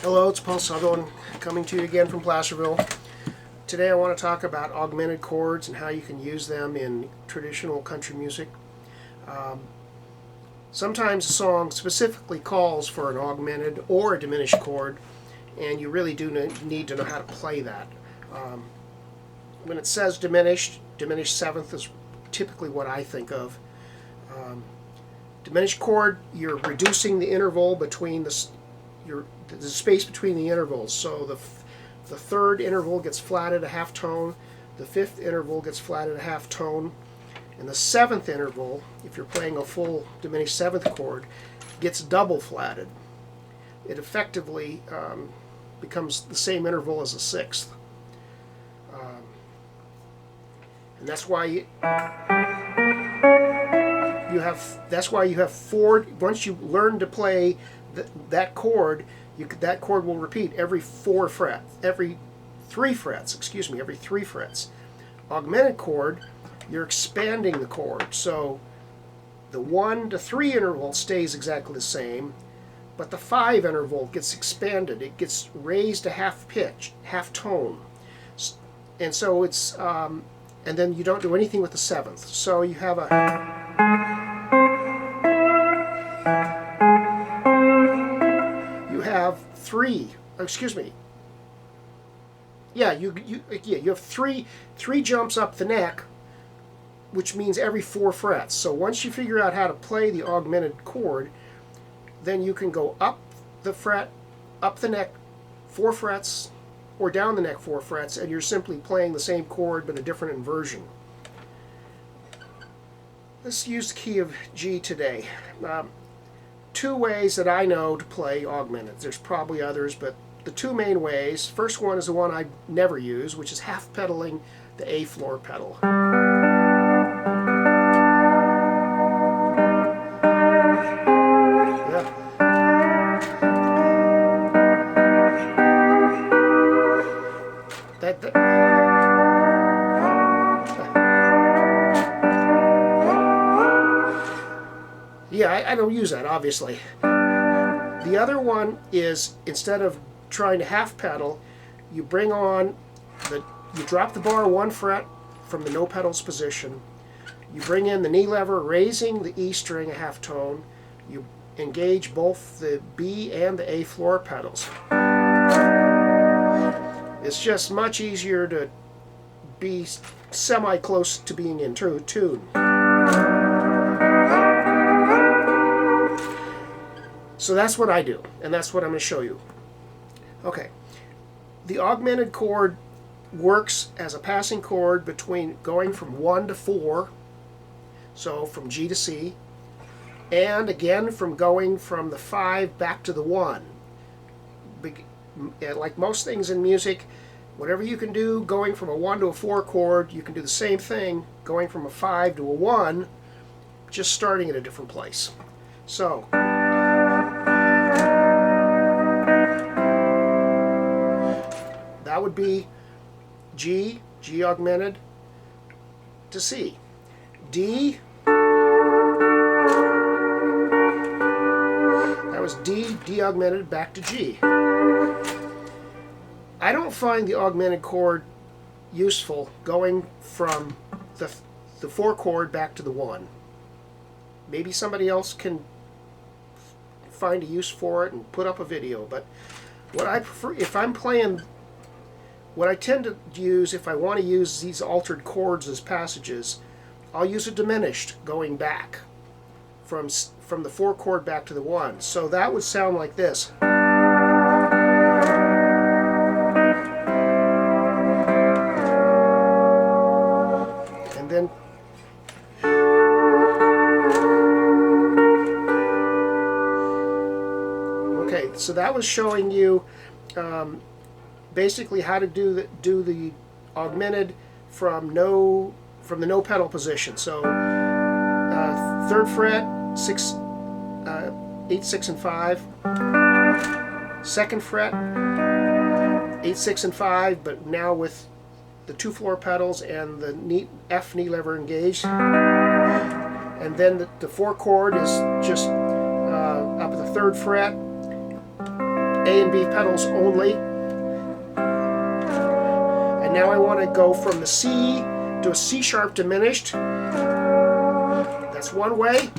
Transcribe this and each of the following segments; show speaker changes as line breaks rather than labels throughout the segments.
Hello, it's Paul Sutherland coming to you again from Placerville. Today I want to talk about augmented chords and how you can use them in traditional country music. Sometimes a song specifically calls for an augmented or a diminished chord, and you really do need to know how to play that. When it says diminished seventh is typically what I think of. Diminished chord, you're reducing the interval between the space between the intervals. So the third interval gets flatted a half tone, the fifth interval gets flatted a half tone, and the seventh interval, if you're playing a full diminished seventh chord, gets double flatted. It effectively becomes the same interval as a sixth. And that's why you have four. Once you learn to play that chord, that chord will repeat every every three frets. Augmented chord, you're expanding the chord, so the 1 to 3 interval stays exactly the same, but the 5 interval gets expanded. It gets raised a half pitch, half tone, and so it's and then you don't do anything with the seventh. So you have three. Excuse me. Yeah, you have three jumps up the neck, which means every 4 frets. So once you figure out how to play the augmented chord, then you can go up the neck 4 frets, or down the neck 4 frets, and you're simply playing the same chord but a different inversion. Let's use the key of G today. 2 ways that I know to play augmented. There's probably others, but the 2 main ways. First one is the one I never use, which is half pedaling the A floor pedal. I don't use that, obviously. The other one is, instead of trying to half pedal, you drop the bar 1 fret from the no pedals position. You bring in the knee lever, raising the E string a half tone. You engage both the B and the A floor pedals. It's just much easier to be semi-close to being in tune. So that's what I do, and that's what I'm going to show you. Okay, the augmented chord works as a passing chord between going from 1 to 4, so from G to C, and again from going from the 5 back to the 1. Like most things in music, whatever you can do going from a 1 to a 4 chord, you can do the same thing going from a 5 to a 1, just starting at a different place. So that would be G augmented to C. D, that was D augmented back to G. I don't find the augmented chord useful going from the 4 chord back to the 1. Maybe somebody else can find a use for it and put up a video, but what I prefer, if I'm playing, what I tend to use, if I want to use these altered chords as passages, I'll use a diminished going back from the 4 chord back to the 1. So that would sound like this. And then okay, so that was showing you basically how to do the augmented from the no pedal position. So 3rd fret, 8, 6, and 5. 2nd fret, 8, 6, and 5, but now with the 2 floor pedals and the F knee lever engaged. And then the 4 chord is just up at the 3rd fret, A and B pedals only. And now I want to go from the C to a C sharp diminished. That's one way.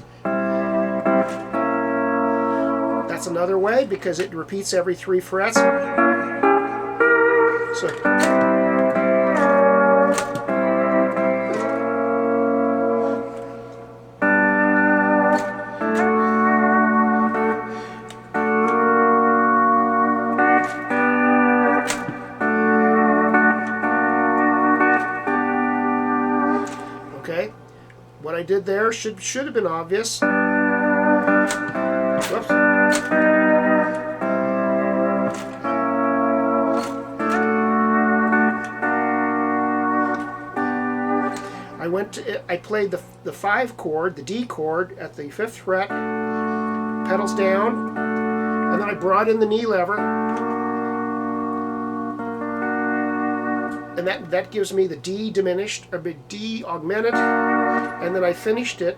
That's another way because it repeats every 3 frets. So okay, what I did there should have been obvious. Whoops. I played the 5 chord, the D chord, at the 5th fret, pedals down, and then I brought in the knee lever, and that gives me the D diminished, or D augmented, and then I finished it,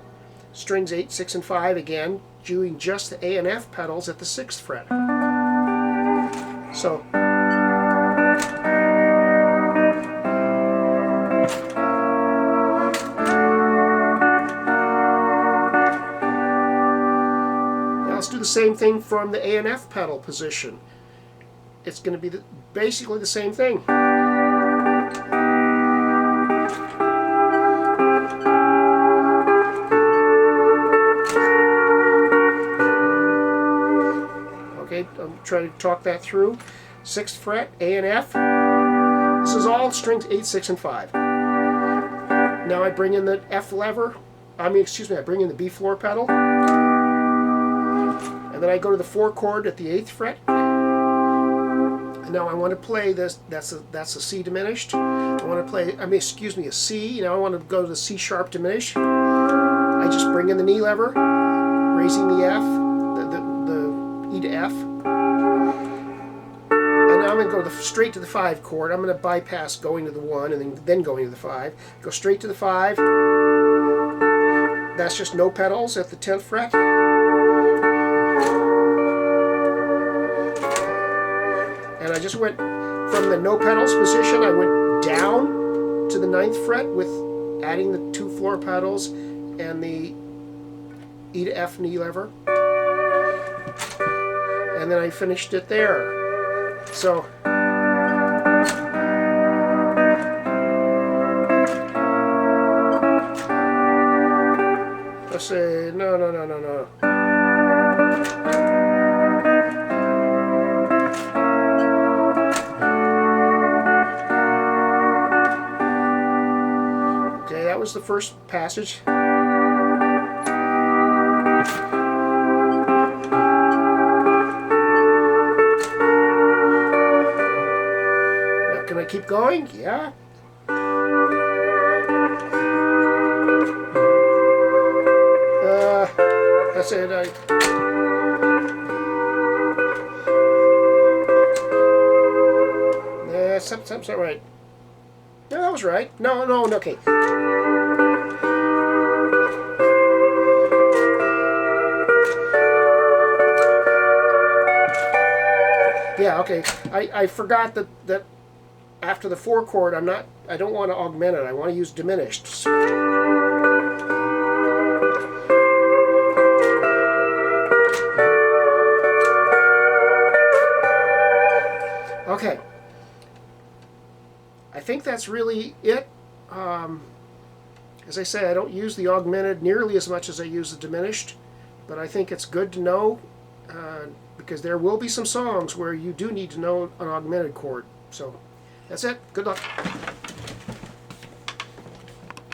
strings 8, 6, and 5 again, doing just the A and F pedals at the 6th fret. So. Let's do the same thing from the A and F pedal position. It's going to be basically the same thing. Okay, I'm trying to talk that through. 6th fret, A and F. This is all strings 8, 6, and 5. Now I bring in the F lever. I bring in the B floor pedal. And then I go to the 4 chord at the 8th fret. And now I want to play this. That's a C diminished. I want to play. a C. Now I want to go to the C sharp diminished. I just bring in the knee lever, raising the F, the E to F. And now I'm going to go straight to the 5 chord. I'm going to bypass going to the 1 and then going to the 5. Go straight to the 5. That's just no pedals at the 10th fret. And I just went from the no pedals position, I went down to the 9th fret with adding the 2 floor pedals and the E to F knee lever. And then I finished it there. So let's say no. That was the first passage. Now, can I keep going? Yeah. That's it. Something's not right. No, that was right. No, okay. Yeah, okay. I forgot that after the 4 chord, I don't want to augment it. I want to use diminished. Okay. I think that's really it. As I say, I don't use the augmented nearly as much as I use the diminished, but I think it's good to know because there will be some songs where you do need to know an augmented chord. So that's it. Good luck.